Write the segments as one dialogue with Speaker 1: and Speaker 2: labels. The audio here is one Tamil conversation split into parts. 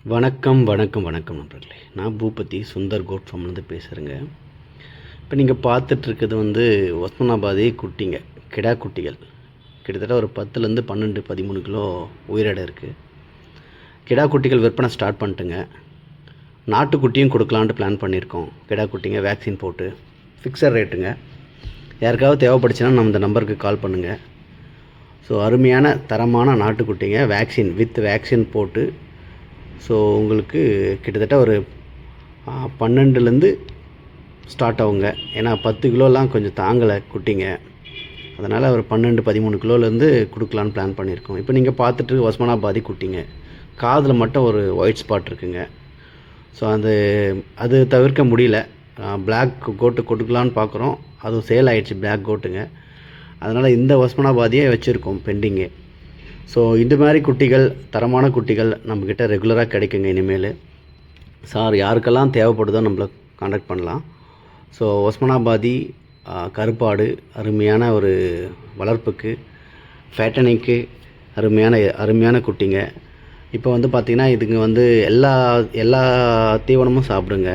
Speaker 1: வணக்கம் நண்பர்களே. நான் பூபதி சுந்தர் கோட் ஃபார்ம்லேருந்து பேசுகிறேங்க. இப்போ நீங்கள் பார்த்துட்ருக்கிறது ஒஸ்மானாபாதி குட்டிங்க, கிடா குட்டிகள். கிட்டத்தட்ட ஒரு 10லேருந்து 12 13 கிலோ உயிரிடை இருக்குது. கிடா குட்டிகள் விற்பனை ஸ்டார்ட் பண்ணிட்டுங்க. நாட்டுக்குட்டியும் கொடுக்கலான்ட்டு பிளான் பண்ணியிருக்கோம். கிடா குட்டிங்க வேக்சின் போட்டு ஃபிக்ஸட் ரேட்டுங்க. யாருக்காவது தேவைப்படுச்சுன்னா நம்ம இந்த நம்பருக்கு கால் பண்ணுங்கள். ஸோ அருமையான தரமான நாட்டுக்குட்டிங்க வேக்சின் போட்டு ஸோ உங்களுக்கு கிட்டத்தட்ட ஒரு 12லேருந்து ஸ்டார்ட் ஆகுங்க. ஏன்னா 10 கிலோலாம் கொஞ்சம் தாங்கலை குட்டிங்க. அதனால் ஒரு 12-13 கிலோலேருந்து கொடுக்கலான்னு பிளான் பண்ணியிருக்கோம். இப்போ நீங்கள் பார்த்துட்டு ஒஸ்மானாபாதி குட்டிங்க, காதில் மட்டும் ஒரு ஒயிட் ஸ்பாட் இருக்குங்க. ஸோ அது தவிர்க்க முடியல. பிளாக் கோட்டு கொடுக்கலான்னு பார்க்குறோம். அதுவும் சேல் ஆகிடுச்சு பிளாக் கோட்டுங்க. அதனால் இந்த ஒஸ்மானாபாதியே வச்சுருக்கோம் பெண்டிங்கு. ஸோ இந்த மாதிரி குட்டிகள், தரமான குட்டிகள் நம்மக்கிட்ட ரெகுலராக கிடைக்குங்க இனிமேல். சார் யாருக்கெல்லாம் தேவைப்படுதோ நம்மளை காண்டாக்ட் பண்ணலாம். ஸோ ஒஸ்மானாபாதி கருப்பாடு அருமையான ஒரு வளர்ப்புக்கு, ஃபேட்டனிக்கு அருமையான குட்டிங்க. இப்போ பார்த்திங்கன்னா இதுங்க எல்லா தீவனமும் சாப்பிடுங்க.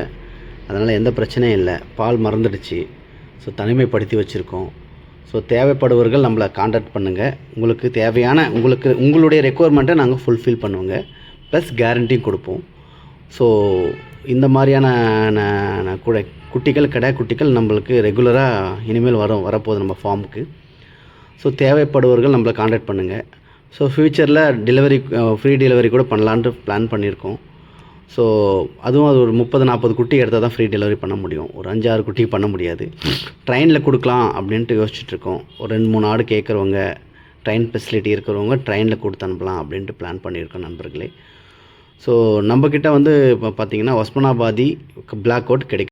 Speaker 1: அதனால் எந்த பிரச்சனையும் இல்லை. பால் மறந்துடுச்சு. ஸோ தனிமைப்படுத்தி வச்சுருக்கோம். ஸோ தேவைப்படுவர்கள் நம்மளை காண்டாக்ட் பண்ணுங்கள். உங்களுக்கு தேவையான உங்களுடைய ரெக்குவயர்மெண்ட்டை நாங்கள் ஃபுல்ஃபில் பண்ணுவோங்க. ப்ளஸ் கேரண்டியும் கொடுப்போம். ஸோ இந்த மாதிரியான குட்டிகள், கடை குட்டிகள் நம்மளுக்கு ரெகுலராக இனிமேல் வரப்போகுது நம்ம ஃபார்முக்கு. ஸோ தேவைப்படுவர்கள் நம்மளை காண்டாக்ட் பண்ணுங்கள். ஸோ ஃப்யூச்சரில் ஃப்ரீ டெலிவரி கூட பண்ணலான்ட்டு பிளான் பண்ணியிருக்கோம். ஸோ அதுவும் அது ஒரு 30-40 குட்டி எடுத்தால் தான் ஃப்ரீ டெலிவரி பண்ண முடியும். ஒரு 5-6 குட்டி பண்ண முடியாது. ட்ரெயினில் கொடுக்கலாம் அப்படின்ட்டு யோசிச்சுட்ருக்கோம். ஒரு 2-3 ஆடு கேட்குறவங்க, ட்ரெயின் ஃபெசிலிட்டி இருக்கிறவங்க ட்ரெயினில் கொடுத்து அனுப்பலாம் அப்படின்ட்டு பிளான் பண்ணியிருக்கோம் நண்பர்களே. ஸோ நம்மக்கிட்ட இப்போ பார்த்திங்கன்னா ஒஸ்மானாபாதி பிளாக் கோட் கிடைக்கும்.